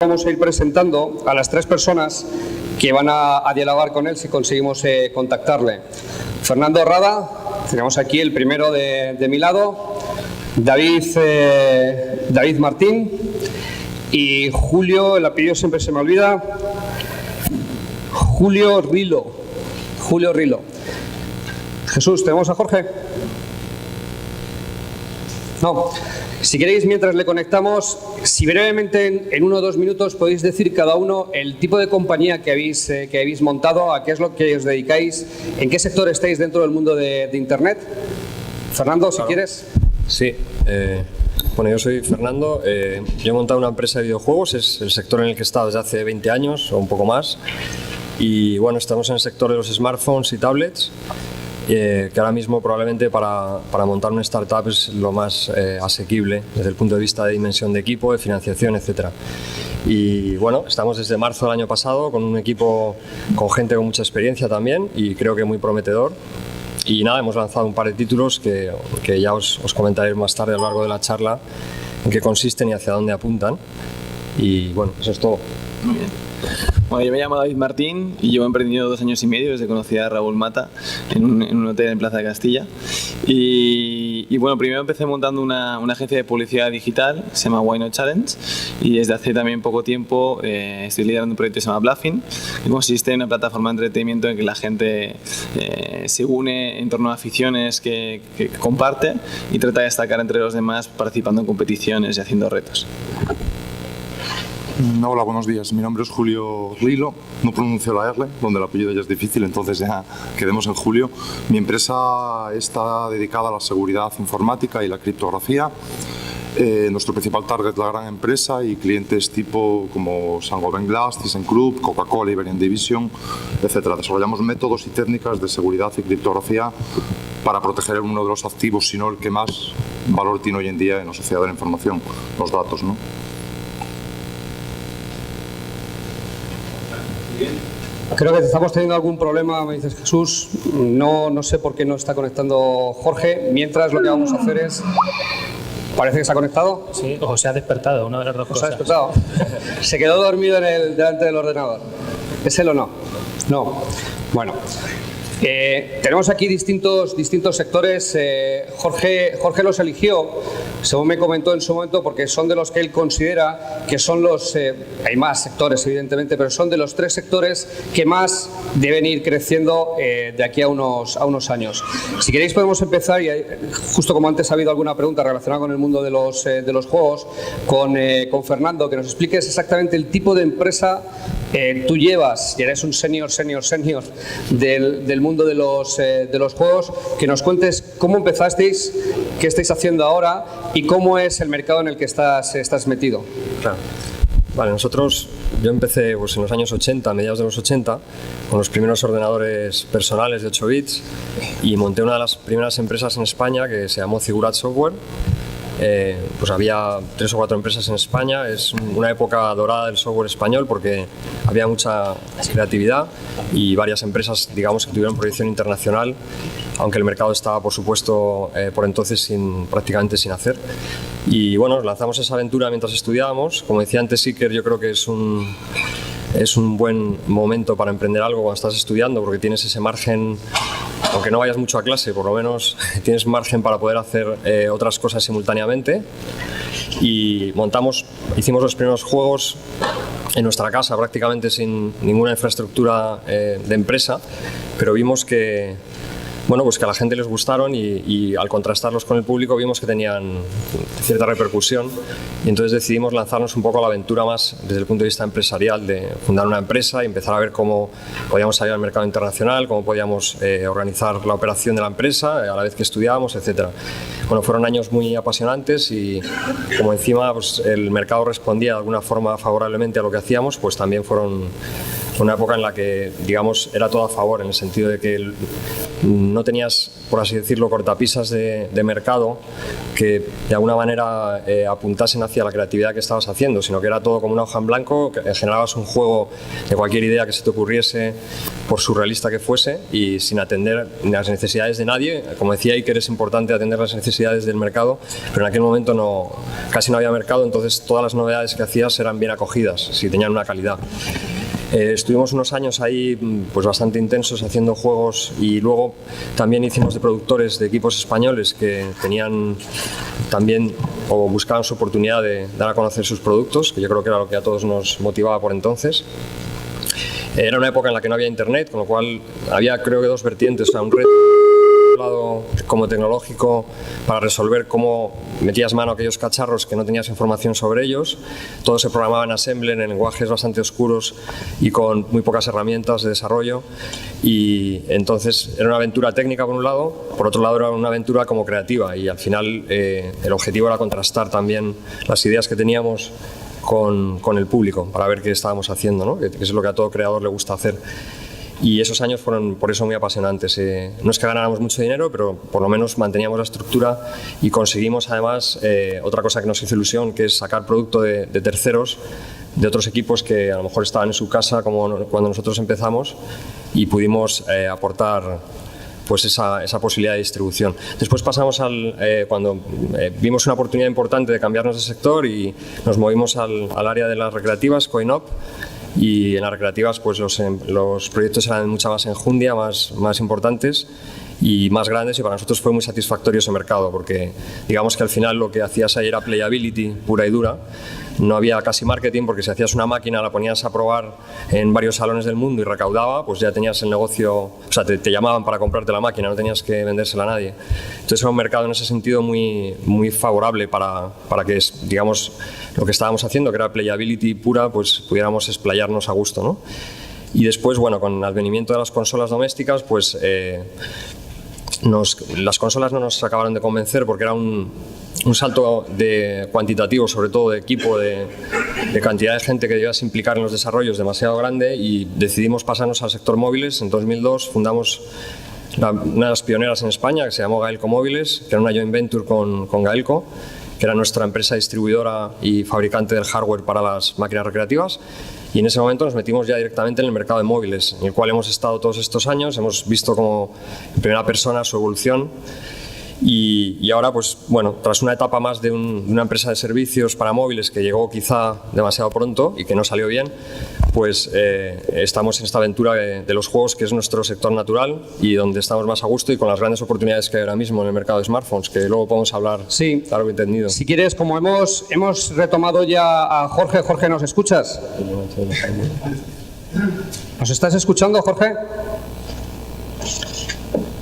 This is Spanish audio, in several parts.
Vamos a ir presentando a las tres personas que van a dialogar con él si conseguimos contactarle. Fernando Rada, tenemos aquí el primero de mi lado, David Martín y Julio, el apellido siempre se me olvida, Julio Rilo. Jesús, ¿tenemos a Jorge? No. Si queréis, mientras le conectamos, si brevemente en 1 o 2 minutos podéis decir cada uno el tipo de compañía que habéis montado, a qué es lo que os dedicáis, en qué sector estáis dentro del mundo de Internet. Fernando, si quieres. Sí, bueno, yo soy Fernando, yo he montado una empresa de videojuegos, es el sector en el que he estado desde hace 20 años o un poco más, y bueno, estamos en el sector de los smartphones y tablets. Que ahora mismo probablemente para montar una startup es lo más asequible desde el punto de vista de dimensión de equipo, de financiación, etc. Y bueno, estamos desde marzo del año pasado con un equipo con gente con mucha experiencia también y creo que muy prometedor. Y nada, hemos lanzado un par de títulos que ya os comentaré más tarde a lo largo de la charla en qué consisten y hacia dónde apuntan. Y bueno, eso es todo. Muy bien. Bueno, yo me llamo David Martín y llevo emprendido 2 años y medio desde que conocí a Raúl Mata en un hotel en Plaza de Castilla. Y bueno, primero empecé montando una agencia de publicidad digital, se llama Why Not Challenge, y desde hace también poco tiempo estoy liderando un proyecto que se llama Bluffing, que consiste en una plataforma de entretenimiento en que la gente se une en torno a aficiones que comparte y trata de destacar entre los demás participando en competiciones y haciendo retos. Hola, buenos días. Mi nombre es Julio Rilo. No pronuncio la R, donde el apellido ya es difícil, entonces ya quedemos en Julio. Mi empresa está dedicada a la seguridad informática y la criptografía. Nuestro principal target es la gran empresa y clientes tipo como Saint-Gobain Glass, ThyssenKrupp, Coca-Cola, Iberian Division, etc. Desarrollamos métodos y técnicas de seguridad y criptografía para proteger uno de los activos, si no el que más valor tiene hoy en día en la sociedad de la información, los datos, ¿no? Creo que estamos teniendo algún problema, me dices Jesús, no sé por qué no está conectando Jorge, mientras lo que vamos a hacer es... ¿Parece que se ha conectado? Sí, o se ha despertado, una de las dos cosas. ¿Se ha despertado? ¿Se quedó dormido delante del ordenador? ¿Es él o no? No. Bueno. Tenemos aquí distintos sectores. Jorge los eligió, según me comentó en su momento, porque son de los que él considera que son los... hay más sectores, evidentemente, pero son de los 3 sectores que más deben ir creciendo de aquí a unos años. Si queréis podemos empezar, y justo como antes ha habido alguna pregunta relacionada con el mundo de los juegos, con Fernando, que nos expliques exactamente el tipo de empresa tú llevas, y eres un senior del mundo de los juegos, que nos cuentes cómo empezasteis, qué estáis haciendo ahora y cómo es el mercado en el que estás metido. Claro. Vale, yo empecé pues, en los años 80, a mediados de los 80, con los primeros ordenadores personales de 8 bits y monté una de las primeras empresas en España que se llamó Ziggurat Software. Pues había 3 o 4 empresas en España, es una época dorada del software español porque había mucha creatividad y varias empresas, digamos, que tuvieron proyección internacional, aunque el mercado estaba, por supuesto, por entonces prácticamente sin hacer. Y bueno, nos lanzamos esa aventura mientras estudiábamos. Como decía antes Iker, yo creo que es un buen momento para emprender algo cuando estás estudiando porque tienes ese margen. Aunque no vayas mucho a clase, por lo menos tienes margen para poder hacer otras cosas simultáneamente. Y hicimos los primeros juegos en nuestra casa, prácticamente sin ninguna infraestructura de empresa, pero vimos que a la gente les gustaron y al contrastarlos con el público vimos que tenían cierta repercusión y entonces decidimos lanzarnos un poco a la aventura más desde el punto de vista empresarial, de fundar una empresa y empezar a ver cómo podíamos salir al mercado internacional, cómo podíamos organizar la operación de la empresa a la vez que estudiábamos, etc. Bueno, fueron años muy apasionantes y como encima pues, el mercado respondía de alguna forma favorablemente a lo que hacíamos, pues también fueron una época en la que, digamos, era todo a favor, en el sentido de que no tenías, por así decirlo, cortapisas de mercado que de alguna manera apuntasen hacia la creatividad que estabas haciendo, sino que era todo como una hoja en blanco, que generabas un juego de cualquier idea que se te ocurriese, por surrealista que fuese, y sin atender las necesidades de nadie. Como decía Iker, es importante atender las necesidades del mercado, pero en aquel momento casi no había mercado, entonces todas las novedades que hacías eran bien acogidas, si tenían una calidad. Estuvimos unos años ahí pues bastante intensos haciendo juegos, y luego también hicimos de productores de equipos españoles que tenían también o buscaban su oportunidad de dar a conocer sus productos, que yo creo que era lo que a todos nos motivaba por entonces. Era una época en la que no había internet, con lo cual había, creo que, dos vertientes, o sea, un reto lado como tecnológico para resolver cómo metías mano a aquellos cacharros que no tenías información sobre ellos. Todo se programaba en Assembler, en lenguajes bastante oscuros y con muy pocas herramientas de desarrollo, y entonces era una aventura técnica por un lado, por otro lado era una aventura como creativa, y al final el objetivo era contrastar también las ideas que teníamos con el público para ver qué estábamos haciendo, ¿no? Que es lo que a todo creador le gusta hacer. Y esos años fueron por eso muy apasionantes. No es que ganáramos mucho dinero, pero por lo menos manteníamos la estructura y conseguimos además otra cosa que nos hizo ilusión, que es sacar producto de terceros, de otros equipos que a lo mejor estaban en su casa como cuando nosotros empezamos, y pudimos aportar pues esa posibilidad de distribución. Después pasamos cuando vimos una oportunidad importante de cambiarnos de sector y nos movimos al área de las recreativas, Coin-Op, y en las recreativas pues los proyectos eran mucha más enjundia, más importantes y más grandes, y para nosotros fue muy satisfactorio ese mercado, porque digamos que al final lo que hacías ahí era playability pura y dura. No había casi marketing, porque si hacías una máquina, la ponías a probar en varios salones del mundo y recaudaba, pues ya tenías el negocio, o sea, te llamaban para comprarte la máquina, no tenías que vendérsela a nadie. Entonces era un mercado en ese sentido muy favorable para que, digamos, lo que estábamos haciendo, que era playability pura, pues pudiéramos explayarnos a gusto, ¿no? Y después, bueno, con el advenimiento de las consolas domésticas, pues las consolas no nos acabaron de convencer, porque era un salto cuantitativo, sobre todo de equipo, de cantidad de gente que debías implicar en los desarrollos demasiado grande, y decidimos pasarnos al sector móviles. En 2002 fundamos una de las pioneras en España, que se llamó Gaelco Móviles, que era una joint venture con Gaelco, que era nuestra empresa distribuidora y fabricante del hardware para las máquinas recreativas. Y en ese momento nos metimos ya directamente en el mercado de móviles, en el cual hemos estado todos estos años, hemos visto como en primera persona su evolución. Y ahora, pues bueno, tras una etapa más de una empresa de servicios para móviles que llegó quizá demasiado pronto y que no salió bien, pues estamos en esta aventura de los juegos, que es nuestro sector natural y donde estamos más a gusto, y con las grandes oportunidades que hay ahora mismo en el mercado de smartphones, que luego podemos hablar. Sí, claro que entendido. Si quieres, como hemos retomado ya a Jorge. Jorge, ¿nos escuchas? ¿Nos estás escuchando, Jorge?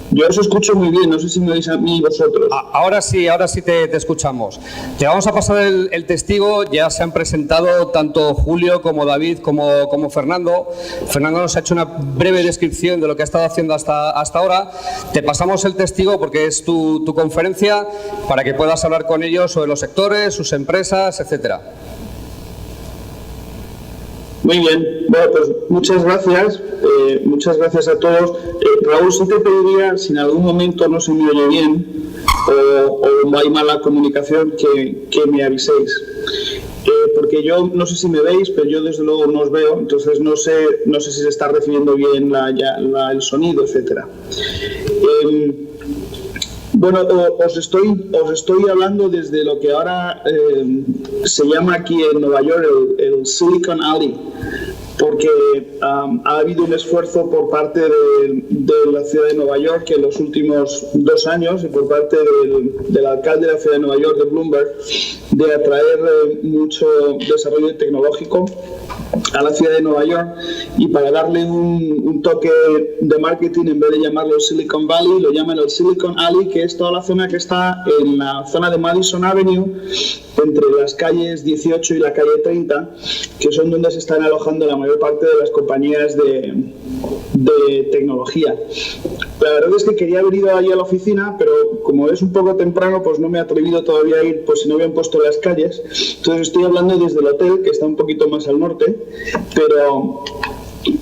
Yo os escucho muy bien, no sé si me oís a mí y vosotros. Ahora sí te escuchamos. Te vamos a pasar el testigo. Ya se han presentado tanto Julio como David como Fernando. Fernando nos ha hecho una breve descripción de lo que ha estado haciendo hasta ahora. Te pasamos el testigo porque es tu conferencia, para que puedas hablar con ellos sobre los sectores, sus empresas, etcétera. Muy bien, bueno, pues muchas gracias a todos. Raúl, sí te pediría, si en algún momento no se me oye bien o hay mala comunicación, que me aviséis. Porque yo no sé si me veis, pero yo desde luego no os veo, entonces no sé si se está recibiendo bien el sonido, etcétera. Bueno, os estoy hablando desde lo que ahora se llama aquí en Nueva York el Silicon Alley, porque ha habido un esfuerzo por parte de la ciudad de Nueva York en los últimos 2 años, y por parte del alcalde de la ciudad de Nueva York, de Bloomberg, de atraer mucho desarrollo tecnológico a la ciudad de Nueva York, y para darle un toque de marketing, en vez de llamarlo Silicon Valley, lo llaman el Silicon Alley, que es toda la zona que está en la zona de Madison Avenue, entre las calles 18 y la calle 30, que son donde se están alojando la mayor parte de las compañías de tecnología. La verdad es que quería haber ido allí a la oficina, pero como es un poco temprano, pues no me he atrevido todavía a ir, pues si no habían puesto las calles. Entonces estoy hablando desde el hotel, que está un poquito más al norte, pero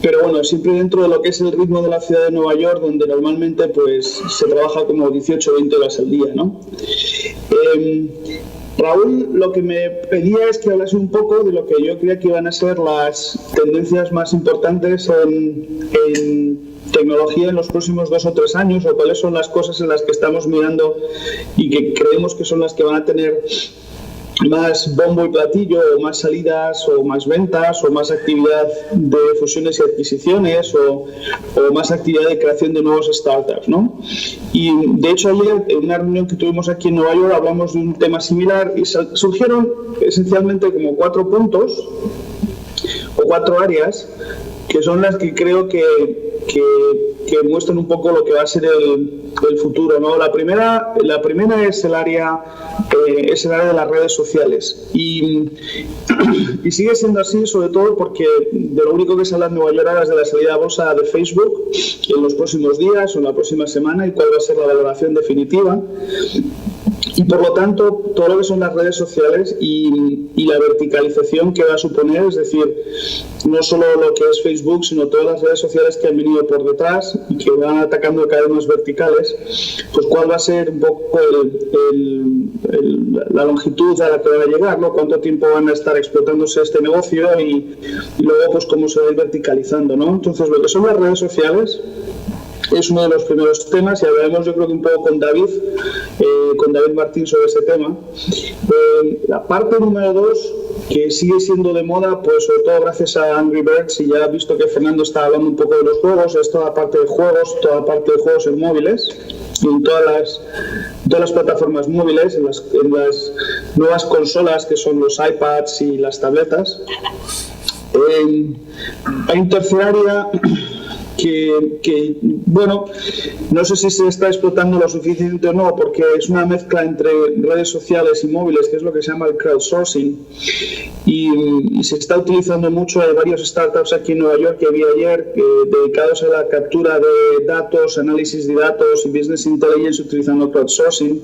pero bueno, siempre dentro de lo que es el ritmo de la ciudad de Nueva York, donde normalmente pues se trabaja como 18 o 20 horas al día, ¿no? Raúl, lo que me pedía es que hablase un poco de lo que yo creía que iban a ser las tendencias más importantes en tecnología en los próximos 2 o 3 años, o cuáles son las cosas en las que estamos mirando y que creemos que son las que van a tener más bombo y platillo, o más salidas, o más ventas, o más actividad de fusiones y adquisiciones, o más actividad de creación de nuevos startups, ¿no? Y de hecho ayer, en una reunión que tuvimos aquí en Nueva York, hablamos de un tema similar y surgieron esencialmente como 4 puntos o 4 áreas que son las que creo que muestran un poco lo que va a ser el futuro, ¿no? La primera es el área de las redes sociales y sigue siendo así, sobre todo porque de lo único que se habla en Nueva York ahora es de la salida a bolsa de Facebook en los próximos días o en la próxima semana y cuál va a ser la valoración definitiva. Y por lo tanto, todo lo que son las redes sociales y la verticalización que va a suponer, es decir, no solo lo que es Facebook, sino todas las redes sociales que han venido por detrás y que van atacando cada vez más verticales, pues cuál va a ser un poco la longitud a la que van a llegar, ¿no? Cuánto tiempo van a estar explotándose este negocio y luego pues cómo se va a ir verticalizando, ¿no? Entonces, lo que son las redes sociales es uno de los primeros temas y hablaremos yo creo que un poco con David Martín sobre ese tema. La parte número 2, que sigue siendo de moda, pues sobre todo gracias a Angry Birds, y ya he visto que Fernando está hablando un poco de los juegos, es toda la parte de juegos en móviles y en todas las plataformas móviles, en las nuevas consolas que son los iPads y las tabletas. Hay un tercer área que, bueno, no sé si se está explotando lo suficiente o no, porque es una mezcla entre redes sociales y móviles, que es lo que se llama el crowdsourcing, y se está utilizando mucho. Hay varios startups aquí en Nueva York que vi ayer dedicados a la captura de datos, análisis de datos y business intelligence utilizando crowdsourcing,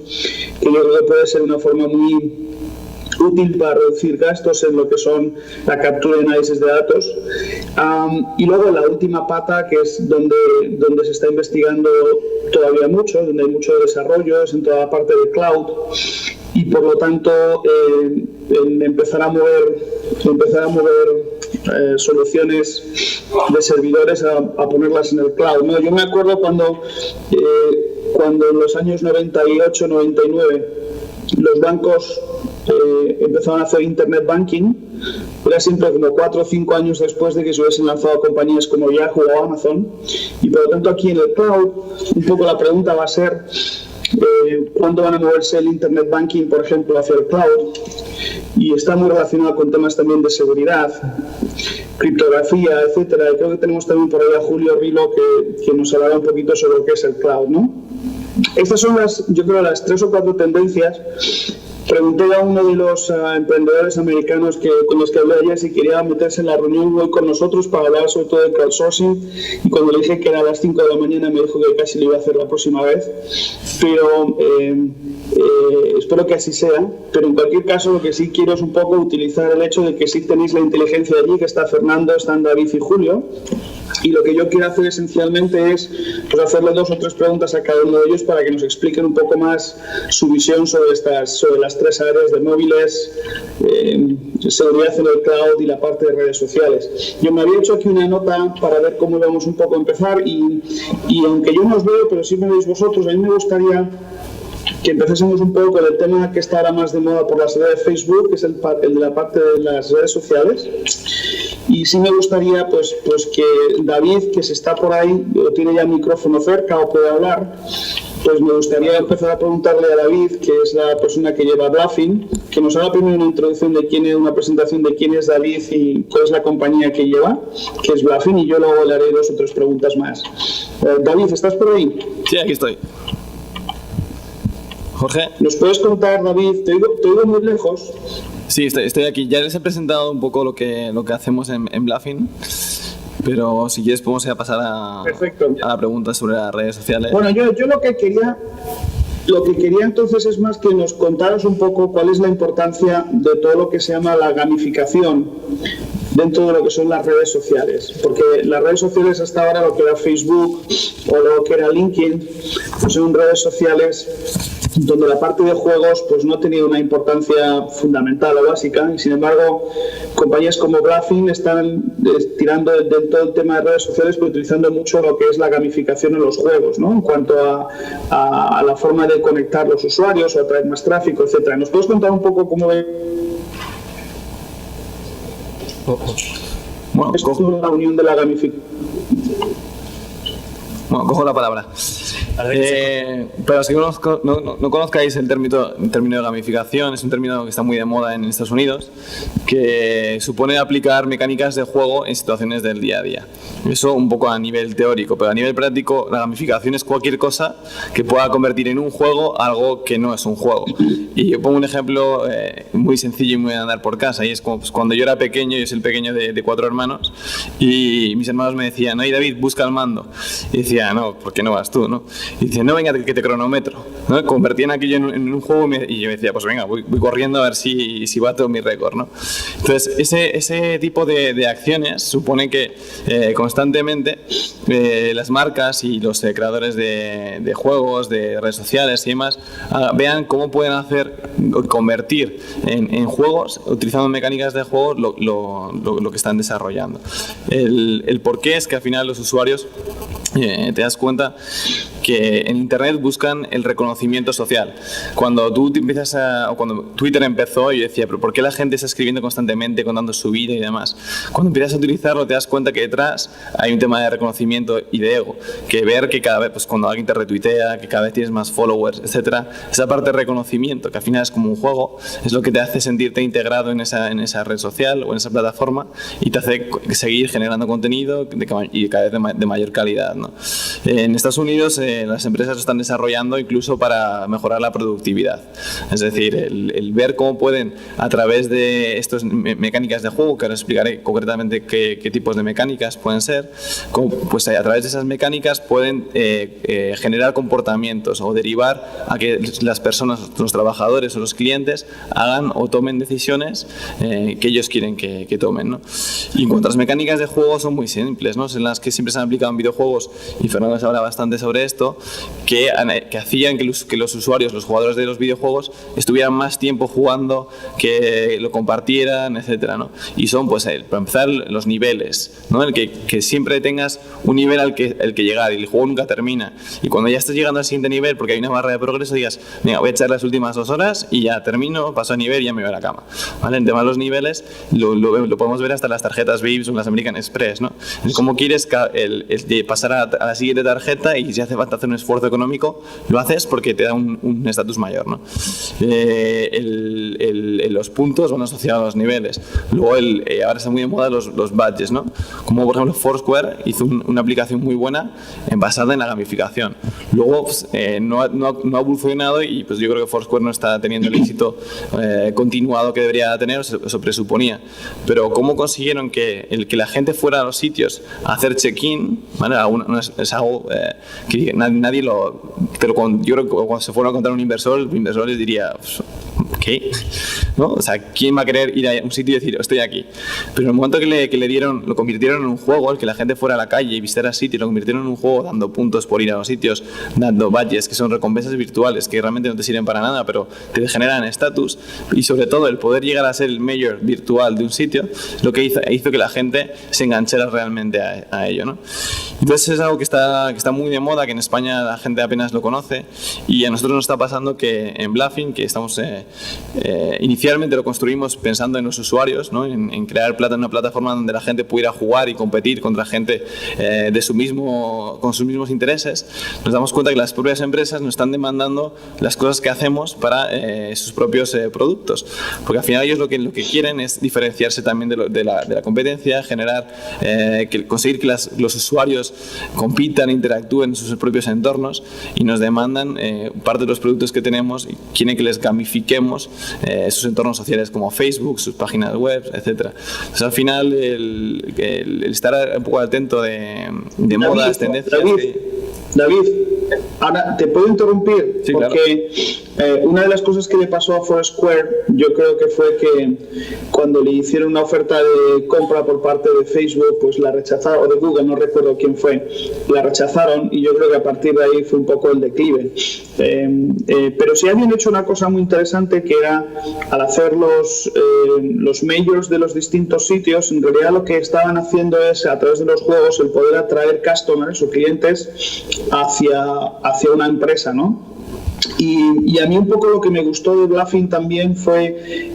que yo creo que puede ser una forma muy útil para reducir gastos en lo que son la captura y análisis de datos. Y luego la última pata, que es donde se está investigando todavía mucho, donde hay mucho desarrollo, es en toda la parte de cloud, y por lo tanto empezar a mover soluciones de servidores a ponerlas en el cloud, ¿no? Yo me acuerdo cuando en los años 98, 99 los bancos empezaron a hacer internet banking, era siempre como 4 o 5 años después de que se hubiesen lanzado compañías como Yahoo o Amazon, y por lo tanto aquí en el cloud un poco la pregunta va a ser cuándo van a moverse el internet banking, por ejemplo, hacia el cloud, y está muy relacionado con temas también de seguridad, criptografía, etcétera. Y creo que tenemos también por ahí a Julio Rilo que nos hablará un poquito sobre lo que es el cloud, ¿no? Estas son yo creo las 3 o 4 tendencias. Pregunté a uno de los emprendedores americanos con los que hablé ayer si quería meterse en la reunión hoy con nosotros para hablar sobre todo de crowdsourcing, y cuando le dije que era a las 5 de la mañana me dijo que casi lo iba a hacer la próxima vez, pero espero que así sea. Pero en cualquier caso lo que sí quiero es un poco utilizar el hecho de que sí tenéis la inteligencia allí, que está Fernando, están David y Julio, y lo que yo quiero hacer esencialmente es pues, hacerle 2 o 3 preguntas a cada uno de ellos para que nos expliquen un poco más su visión sobre las 3 áreas de móviles, seguridad en el cloud y la parte de redes sociales. Yo me había hecho aquí una nota para ver cómo íbamos un poco a empezar y aunque yo no os veo, pero sí me veis vosotros, a mí me gustaría que empecésemos un poco con el tema que está ahora más de moda por la salida de Facebook, que es el de la parte de las redes sociales. Y sí me gustaría pues que David, que se está por ahí, o tiene ya el micrófono cerca o puede hablar, pues me gustaría empezar a preguntarle a David, que es la persona que lleva Bluffin, que nos haga primero una introducción una presentación de quién es David y cuál es la compañía que lleva, que es Bluffin, y yo luego le haré 2 o 3 preguntas más. David, ¿estás por ahí? Sí, aquí estoy. Jorge. ¿Nos puedes contar, David? Te oigo muy lejos. Sí, estoy aquí. Ya les he presentado un poco lo que hacemos en Bluffin, pero si quieres podemos ya pasar a la pregunta sobre las redes sociales. Bueno, yo lo que quería entonces es más que nos contaras un poco cuál es la importancia de todo lo que se llama la gamificación dentro de lo que son las redes sociales, porque las redes sociales hasta ahora, lo que era Facebook o lo que era LinkedIn, pues son redes sociales donde la parte de juegos pues no ha tenido una importancia fundamental o básica, y sin embargo compañías como Bluffin están tirando dentro del tema de redes sociales, pero utilizando mucho lo que es la gamificación en los juegos, ¿no? En cuanto a la forma de conectar los usuarios o atraer más tráfico, etcétera. ¿Nos puedes contar un poco cómo ves la unión de la gamificación? Bueno, cojo la palabra. Para los que no conozcáis el término de gamificación, es un término que está muy de moda en Estados Unidos, que supone aplicar mecánicas de juego en situaciones del día a día. Eso un poco a nivel teórico, pero a nivel práctico la gamificación es cualquier cosa que pueda convertir en un juego algo que no es un juego. Y yo pongo un ejemplo muy sencillo y muy de andar por casa, y es como pues, cuando yo era pequeño, yo soy el pequeño de 4 hermanos, y mis hermanos me decían, oye David, busca el mando. Y decía, no, ¿por qué no vas tú, no? Y dice, no, venga, que te cronometro, ¿no? Convertían aquello en un juego y yo me decía, pues venga, voy corriendo a ver si bato mi récord, ¿no? Entonces, ese tipo de acciones supone que constantemente las marcas y los creadores de juegos, de redes sociales y demás, vean cómo pueden convertir en juegos, utilizando mecánicas de juego, lo que están desarrollando. El porqué es que al final los usuarios te das cuenta que en Internet buscan el reconocimiento social. Cuando tú cuando Twitter empezó, yo decía, pero ¿por qué la gente está escribiendo constantemente, contando su vida y demás? Cuando empiezas a utilizarlo, te das cuenta que detrás hay un tema de reconocimiento y de ego, que ver que cada vez, pues cuando alguien te retuitea, que cada vez tienes más followers, etcétera, esa parte de reconocimiento, que al final es como un juego, es lo que te hace sentirte integrado en esa red social o en esa plataforma, y te hace seguir generando contenido y cada vez de mayor calidad, ¿no? En Estados Unidos las empresas lo están desarrollando incluso para mejorar la productividad. Es decir, el ver cómo pueden, a través de estas mecánicas de juego, que ahora explicaré concretamente qué tipos de mecánicas pueden ser, pues a través de esas mecánicas pueden generar comportamientos o derivar a que las personas, los trabajadores o los clientes hagan o tomen decisiones que ellos quieren que tomen, ¿no? Y en cuanto a las mecánicas de juego, son muy simples, ¿no? En las que siempre se han aplicado en videojuegos, y Fernando se habla bastante sobre esto, que hacían que los usuarios, los jugadores de los videojuegos, estuvieran más tiempo jugando, que lo compartieran, etcétera, ¿no? Y son, pues, para empezar, los niveles, ¿no? El que siempre tengas un nivel al que llegar, y el juego nunca termina. Y cuando ya estés llegando al siguiente nivel, porque hay una barra de progreso, digas, venga, voy a echar las últimas 2 horas y ya termino, paso a nivel y ya me voy a la cama, ¿vale? En tema de los niveles, lo podemos ver hasta en las tarjetas Vipps o en las American Express, ¿no? Es como quieres pasar a la siguiente tarjeta, y si hace falta hacer un esfuerzo económico, lo haces porque te da un estatus mayor, ¿no? Los puntos van asociados a los niveles. Luego ahora está muy de moda los badges, ¿no? Como por ejemplo Foursquare hizo una aplicación muy buena basada en la gamificación. Luego pues, no ha evolucionado, y pues yo creo que Foursquare no está teniendo el éxito continuado que debería tener, eso presuponía. Pero ¿cómo consiguieron que la gente fuera a los sitios a hacer check-in? ¿Vale? Es algo que nadie yo creo que cuando se fueron a contar a un inversor, el inversor les diría, ¿qué? ¿No? O sea, ¿quién va a querer ir a un sitio y decir, estoy aquí? Pero en el momento que le dieron, lo convirtieron en un juego, el que la gente fuera a la calle y visitara sitios, lo convirtieron en un juego, dando puntos por ir a los sitios, dando badges, que son recompensas virtuales que realmente no te sirven para nada, pero te generan estatus, y sobre todo el poder llegar a ser el mayor virtual de un sitio, lo que hizo que la gente se enganchara realmente a ello, ¿no? Entonces es algo que está muy de moda, que en España la gente apenas lo conoce, y a nosotros nos está pasando que en Bluffin, que estamos inicialmente lo construimos pensando en los usuarios, ¿no? en crear una plataforma donde la gente pudiera jugar y competir contra gente con sus mismos intereses. Nos damos cuenta que las propias empresas nos están demandando las cosas que hacemos para sus propios productos, porque al final ellos lo que quieren es diferenciarse también de la competencia, conseguir que los usuarios compitan, interactúen en sus propios entornos, y nos demandan parte de los productos que tenemos, y quieren que les gamifiquemos sus entornos sociales como Facebook, sus páginas web, etcétera. Entonces al final el estar un poco atento de modas, tendencias... David, ahora te puedo interrumpir, sí, porque una de las cosas que le pasó a Foursquare, yo creo que fue que cuando le hicieron una oferta de compra por parte de Facebook, pues la rechazaron, o de Google, no recuerdo quién fue, la rechazaron, y yo creo que a partir de ahí fue un poco el declive. Pero sí habían hecho una cosa muy interesante, que era, al hacer los majors de los distintos sitios, en realidad lo que estaban haciendo es, a través de los juegos, el poder atraer customers o clientes hacia una empresa, ¿no? Y a mí un poco lo que me gustó de Bluffing también fue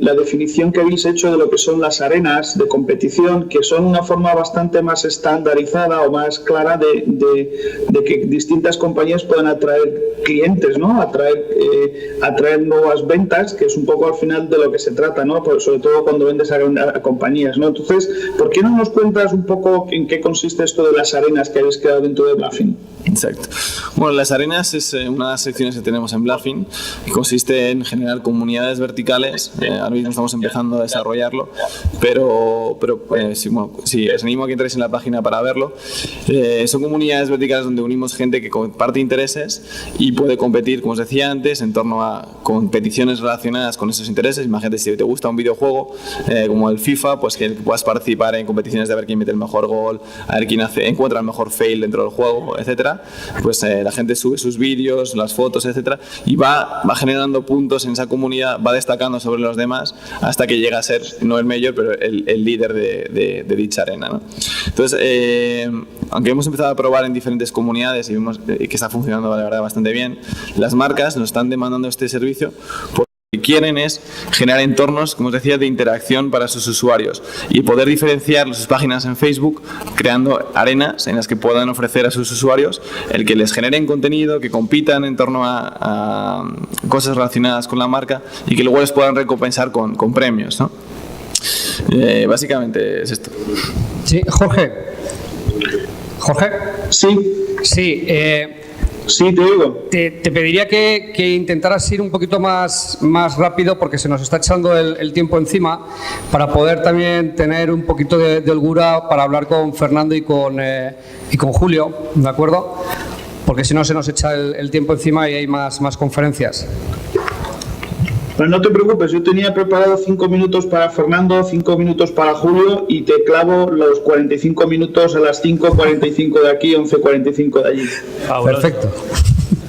la definición que habéis hecho de lo que son las arenas de competición, que son una forma bastante más estandarizada o más clara de que distintas compañías puedan atraer clientes, ¿no? Atraer nuevas ventas, que es un poco al final de lo que se trata, ¿no? Sobre todo cuando vendes a compañías, ¿no? Entonces, ¿por qué no nos cuentas un poco en qué consiste esto de las arenas que habéis creado dentro de Bluffing? Exacto. Bueno, las arenas es una de las secciones que tenemos en Bluffing, que consiste en generar comunidades verticales. Ahora mismo estamos empezando a desarrollarlo, pero sí, os animo a que entréis en la página para verlo. Son comunidades verticales donde unimos gente que comparte intereses y puede competir, como os decía antes, en torno a competiciones relacionadas con esos intereses. Imagínate, si te gusta un videojuego como el FIFA, pues que puedas participar en competiciones de a ver quién mete el mejor gol, a ver quién encuentra el mejor fail dentro del juego, etcétera. Pues la gente sube sus vídeos, las fotos, etcétera, y va generando puntos en esa comunidad, va destacando sobre los demás hasta que llega a ser, no el mayor, pero el líder de dicha arena, ¿no? Entonces, aunque hemos empezado a probar en diferentes comunidades y vemos que está funcionando, la verdad, bastante bien, las marcas nos están demandando este servicio porque lo que quieren es generar entornos, como os decía, de interacción para sus usuarios y poder diferenciar sus páginas en Facebook creando arenas en las que puedan ofrecer a sus usuarios el que les generen contenido, que compitan en torno a cosas relacionadas con la marca y que luego les puedan recompensar con premios, ¿no? Básicamente es esto. Sí, Jorge. ¿Jorge? Sí. Sí, Sí, te digo. te pediría que intentaras ir un poquito más rápido, porque se nos está echando el tiempo encima, para poder también tener un poquito de holgura para hablar con Fernando y con Julio, ¿de acuerdo? Porque si no se nos echa el tiempo encima y hay más conferencias. Pues no te preocupes, yo tenía preparado 5 minutos para Fernando, 5 minutos para Julio, y te clavo los 45 minutos a las 5:45 de aquí, 11:45 de allí. Fabuloso. Perfecto.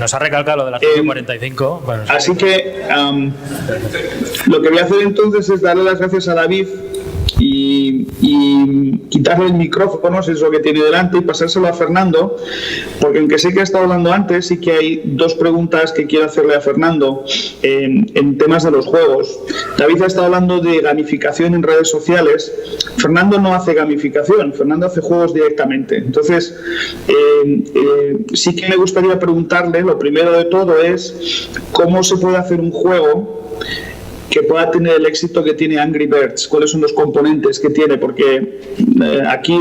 Nos ha recalcado lo de las 5:45. Bueno, Así que lo que voy a hacer entonces es darle las gracias a David y quitarle el micrófono, si es lo que tiene delante, y pasárselo a Fernando, porque aunque sé que ha estado hablando antes, sí que hay dos preguntas que quiero hacerle a Fernando en temas de los juegos. David ha estado hablando de gamificación en redes sociales. Fernando no hace gamificación, Fernando hace juegos directamente. Entonces, sí que me gustaría preguntarle, lo primero de todo es cómo se puede hacer un juego que pueda tener el éxito que tiene Angry Birds, cuáles son los componentes que tiene, porque aquí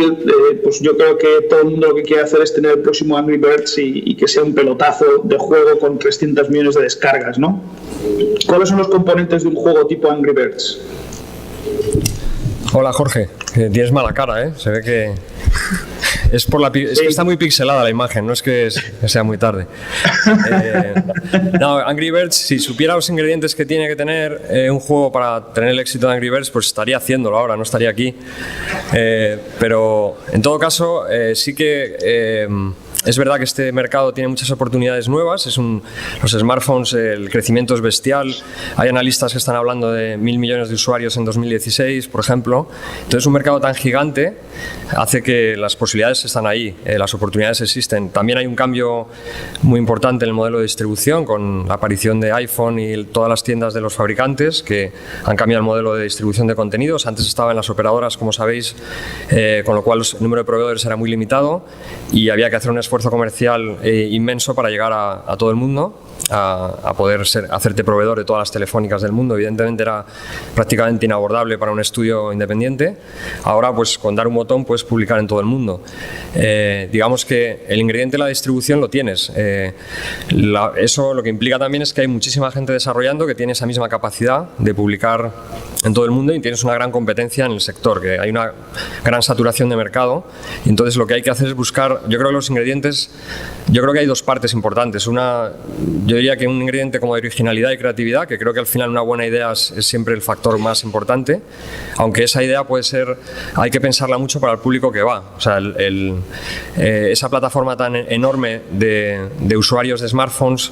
pues yo creo que todo el mundo lo que quiere hacer es tener el próximo Angry Birds y que sea un pelotazo de juego con 300 millones de descargas, ¿no? ¿Cuáles son los componentes de un juego tipo Angry Birds? Hola, Jorge. Tienes mala cara, ¿eh? Se ve que es que está muy pixelada la imagen, no es que sea muy tarde. No, Angry Birds, si supiera los ingredientes que tiene que tener un juego para tener el éxito de Angry Birds, pues estaría haciéndolo ahora, no estaría aquí. Pero en todo caso, sí que es verdad que este mercado tiene muchas oportunidades nuevas. Los smartphones, el crecimiento es bestial. Hay analistas que están hablando de 1.000 millones de usuarios en 2016, por ejemplo. Entonces, un mercado tan gigante hace que las posibilidades están ahí, las oportunidades existen. También hay un cambio muy importante en el modelo de distribución, con la aparición de iPhone y todas las tiendas de los fabricantes que han cambiado el modelo de distribución de contenidos. Antes estaba en las operadoras, como sabéis, con lo cual el número de proveedores era muy limitado y había que hacer un esfuerzo comercial inmenso para llegar a todo el mundo, a poder hacerte proveedor de todas las telefónicas del mundo. Evidentemente era prácticamente inabordable para un estudio independiente. Ahora, pues con dar un botón puedes publicar en todo el mundo. Digamos que el ingrediente de la distribución lo tienes. Eso lo que implica también es que hay muchísima gente desarrollando que tiene esa misma capacidad de publicar en todo el mundo, y tienes una gran competencia en el sector, que hay una gran saturación de mercado. Y entonces lo que hay que hacer es buscar, yo creo que los ingredientes, yo creo que hay dos partes importantes. Una, yo yo diría que un ingrediente como de originalidad y creatividad, que creo que al final una buena idea es siempre el factor más importante, aunque esa idea puede ser, hay que pensarla mucho para el público que va. O sea, esa plataforma tan enorme de usuarios de smartphones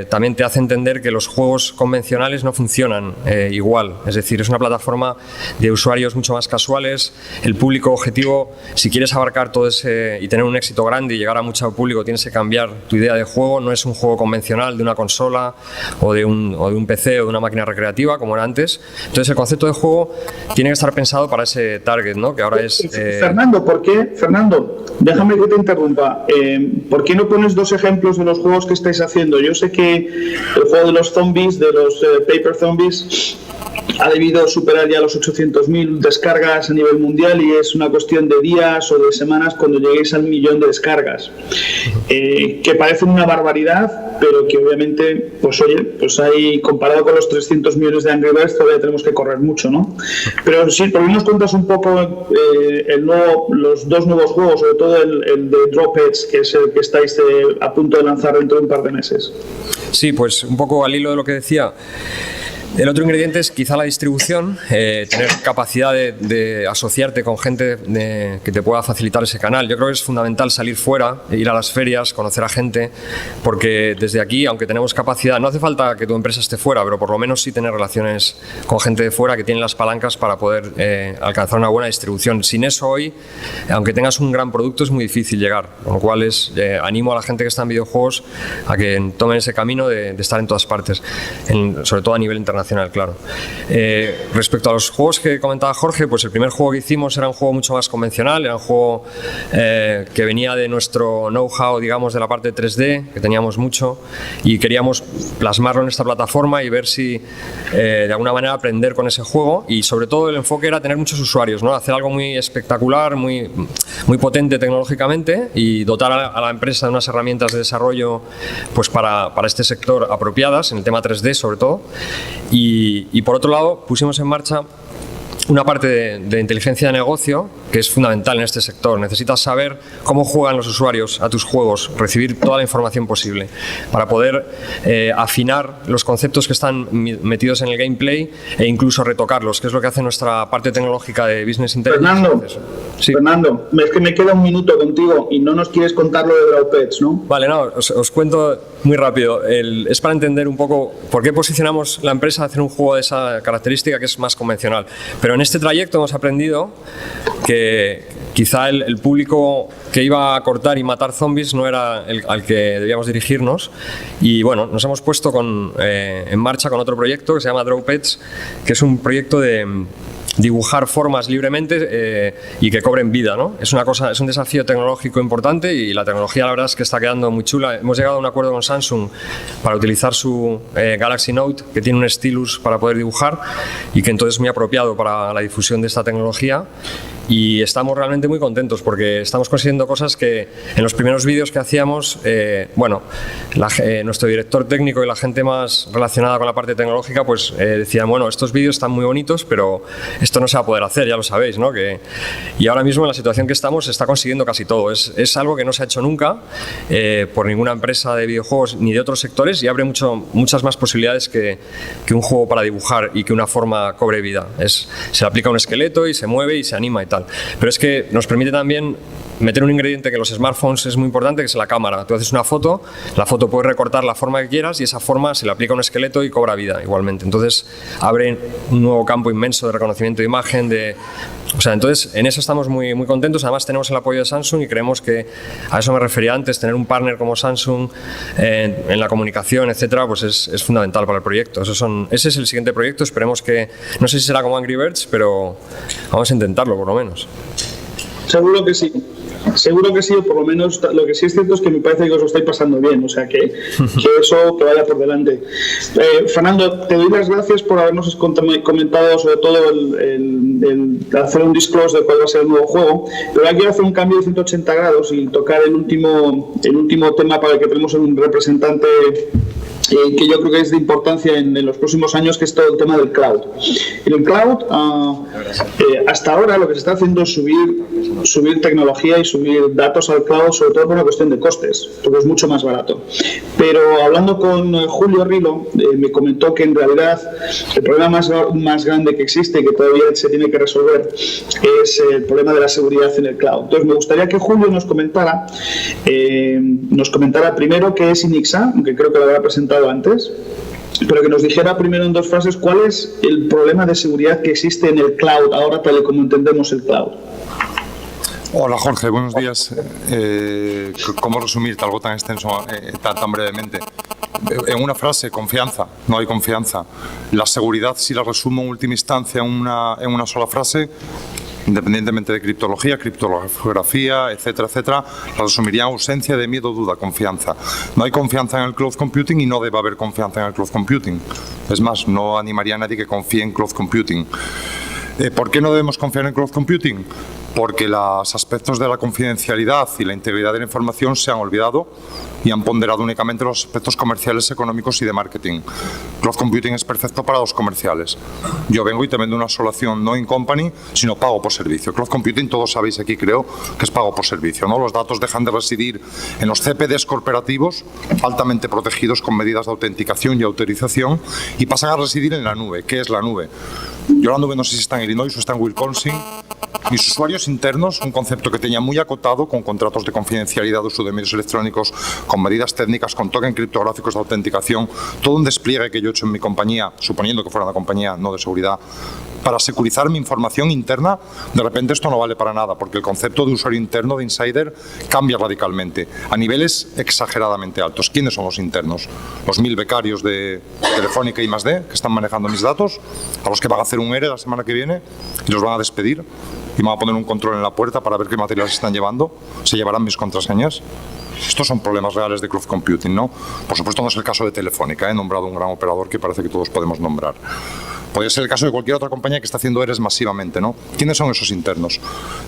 también te hace entender que los juegos convencionales no funcionan igual. Es decir, es una plataforma de usuarios mucho más casuales. El público objetivo, si quieres abarcar todo ese y tener un éxito grande y llegar a mucho público, tienes que cambiar tu idea de juego. No es un juego convencional de una consola o de un PC o de una máquina recreativa como era antes. Entonces el concepto de juego tiene que estar pensado para ese target, ¿no? Que ahora es... Fernando, Fernando, déjame que te interrumpa. ¿Por qué no pones 2 ejemplos de los juegos que estáis haciendo? Yo sé que el juego de los zombies, de los Paper Zombies, ha debido superar ya los 800.000 descargas a nivel mundial y es una cuestión de días o de semanas cuando lleguéis al 1.000.000 de descargas, que parecen una barbaridad, pero que obviamente, pues oye, pues ahí comparado con los 300 millones de Angry Birds todavía tenemos que correr mucho, ¿no? Pero sí, ¿por qué nos cuentas un poco los 2 nuevos juegos, sobre todo el de Dropheads, que es el que estáis a punto de lanzar dentro de un par de meses? Sí, pues un poco al hilo de lo que decía. El otro ingrediente es quizá la distribución, tener capacidad de asociarte con gente que te pueda facilitar ese canal. Yo creo que es fundamental salir fuera, ir a las ferias, conocer a gente, porque desde aquí, aunque tenemos capacidad, no hace falta que tu empresa esté fuera, pero por lo menos sí tener relaciones con gente de fuera que tiene las palancas para poder alcanzar una buena distribución. Sin eso hoy, aunque tengas un gran producto, es muy difícil llegar, con lo cual animo a la gente que está en videojuegos a que tomen ese camino de estar en todas partes, sobre todo a nivel internacional. Claro. Respecto a los juegos que comentaba Jorge, pues el primer juego que hicimos era un juego mucho más convencional, era un juego que venía de nuestro know-how, digamos, de la parte 3D, que teníamos mucho, y queríamos plasmarlo en esta plataforma y ver si de alguna manera aprender con ese juego, y sobre todo el enfoque era tener muchos usuarios, ¿no? Hacer algo muy espectacular, muy potente tecnológicamente, y dotar a la empresa de unas herramientas de desarrollo pues para este sector apropiadas, en el tema 3D sobre todo. Y por otro lado pusimos en marcha una parte de inteligencia de negocio que es fundamental en este sector. Necesitas saber cómo juegan los usuarios a tus juegos, recibir toda la información posible para poder afinar los conceptos que están metidos en el gameplay e incluso retocarlos, que es lo que hace nuestra parte tecnológica de Business Intelligence. Fernando, es que me queda un minuto contigo y no nos quieres contar lo de Dropheads, ¿no? Vale, no, os cuento muy rápido. Es para entender un poco por qué posicionamos la empresa a hacer un juego de esa característica que es más convencional. Pero en este trayecto hemos aprendido que quizá el público que iba a cortar y matar zombies no era al que debíamos dirigirnos, y bueno, nos hemos puesto en marcha con otro proyecto que se llama Dropheads, que es un proyecto de dibujar formas libremente y que cobren vida, ¿no? Es un desafío tecnológico importante y la tecnología, la verdad, es que está quedando muy chula. Hemos llegado a un acuerdo con Samsung para utilizar su Galaxy Note, que tiene un stylus para poder dibujar y que entonces es muy apropiado para la difusión de esta tecnología, y estamos realmente muy contentos porque estamos consiguiendo cosas que en los primeros vídeos que hacíamos, nuestro director técnico y la gente más relacionada con la parte tecnológica pues decían, bueno, estos vídeos están muy bonitos, pero esto no se va a poder hacer, ya lo sabéis, ¿no? Y ahora mismo en la situación que estamos se está consiguiendo casi todo. Es algo que no se ha hecho nunca por ninguna empresa de videojuegos ni de otros sectores, y abre muchas más posibilidades que un juego para dibujar y que una forma cobre vida. Se le aplica un esqueleto y se mueve y se anima y tal. Pero es que nos permite también meter un ingrediente que en los smartphones es muy importante, que es la cámara. Tú haces una foto, la foto puedes recortar la forma que quieras y esa forma se le aplica un esqueleto y cobra vida igualmente. Entonces abre un nuevo campo inmenso de reconocimiento de imagen, entonces en eso estamos muy, muy contentos. Además tenemos el apoyo de Samsung y creemos que, a eso me refería antes, tener un partner como Samsung en la comunicación, etcétera, pues es fundamental para el proyecto. Ese es el siguiente proyecto. Esperemos que, no sé si será como Angry Birds, pero vamos a intentarlo por lo menos. Seguro que sí, o por lo menos lo que sí es cierto es que me parece que os lo estáis pasando bien, o sea que eso que vaya por delante. Fernando, te doy las gracias por habernos comentado sobre todo el hacer un disclose de cuál va a ser el nuevo juego, pero ahora quiero hacer un cambio de 180 grados y tocar el último tema para el que tenemos un representante que yo creo que es de importancia en los próximos años, que es todo el tema del cloud. En el cloud, hasta ahora lo que se está haciendo es subir tecnología y subir datos al cloud, sobre todo por una cuestión de costes, porque es mucho más barato. Pero hablando con Julio Rilo, me comentó que en realidad el problema más grande que existe y que todavía se tiene que resolver es el problema de la seguridad en el cloud. Entonces me gustaría que Julio nos comentara primero qué es Inixa, aunque creo que lo habrá presentado antes, pero que nos dijera primero en 2 frases cuál es el problema de seguridad que existe en el cloud ahora, tal y como entendemos el cloud. Hola Jorge, buenos días. ¿Cómo resumirte algo tan extenso tan brevemente? En una frase, confianza. No hay confianza. La seguridad, si la resumo en última instancia en una sola frase, independientemente de criptología, criptografía, etcétera, etcétera, la resumiría en ausencia de miedo, duda, confianza. No hay confianza en el cloud computing y no debe haber confianza en el cloud computing. Es más, no animaría a nadie que confíe en cloud computing. ¿Por qué no debemos confiar en cloud computing? Porque los aspectos de la confidencialidad y la integridad de la información se han olvidado y han ponderado únicamente los aspectos comerciales, económicos y de marketing. Cloud computing es perfecto para los comerciales. Yo vengo y te vendo una solución no in company, sino pago por servicio. Cloud computing, todos sabéis aquí, creo, que es pago por servicio, ¿no? Los datos dejan de residir en los CPDs corporativos, altamente protegidos con medidas de autenticación y autorización, y pasan a residir en la nube. ¿Qué es la nube? Yo la nube no sé si está en Illinois o está en Wisconsin. Mis usuarios internos, un concepto que tenía muy acotado, con contratos de confidencialidad, uso de medios electrónicos, con medidas técnicas, con token criptográficos de autenticación, todo un despliegue que yo he hecho en mi compañía, suponiendo que fuera una compañía no de seguridad, para securizar mi información interna. De repente esto no vale para nada, porque el concepto de usuario interno, de insider, cambia radicalmente, a niveles exageradamente altos. ¿Quiénes son los internos? Los 1000 becarios de Telefónica y +D, que están manejando mis datos, a los que van a hacer un ERE la semana que viene y los van a despedir y me van a poner un control en la puerta para ver qué materiales están llevando. ¿Se llevarán mis contraseñas? Estos son problemas reales de cloud computing, ¿no? Por supuesto no es el caso de Telefónica, he nombrado un gran operador que parece que todos podemos nombrar. Podría ser el caso de cualquier otra compañía que está haciendo ERES masivamente, ¿no? ¿Quiénes son esos internos?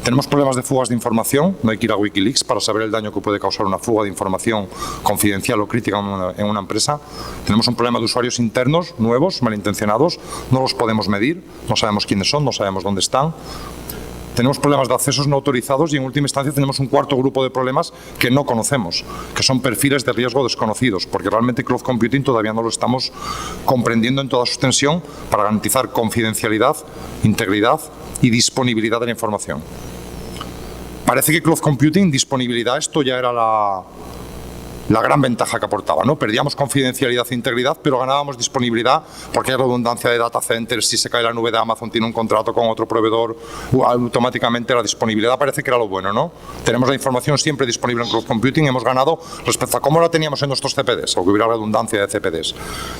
Tenemos problemas de fugas de información, no hay que ir a Wikileaks para saber el daño que puede causar una fuga de información confidencial o crítica en una empresa. Tenemos un problema de usuarios internos, nuevos, malintencionados, no los podemos medir, no sabemos quiénes son, no sabemos dónde están. Tenemos problemas de accesos no autorizados y en última instancia tenemos un cuarto grupo de problemas que no conocemos, que son perfiles de riesgo desconocidos, porque realmente cloud computing todavía no lo estamos comprendiendo en toda su extensión para garantizar confidencialidad, integridad y disponibilidad de la información. Parece que cloud computing, disponibilidad, esto ya era la gran ventaja que aportaba, ¿no? Perdíamos confidencialidad e integridad, pero ganábamos disponibilidad porque hay redundancia de data centers. Si se cae la nube de Amazon, tiene un contrato con otro proveedor, automáticamente la disponibilidad parece que era lo bueno, ¿no? Tenemos la información siempre disponible en cloud computing, hemos ganado respecto a cómo la teníamos en nuestros CPDs, aunque hubiera redundancia de CPDs.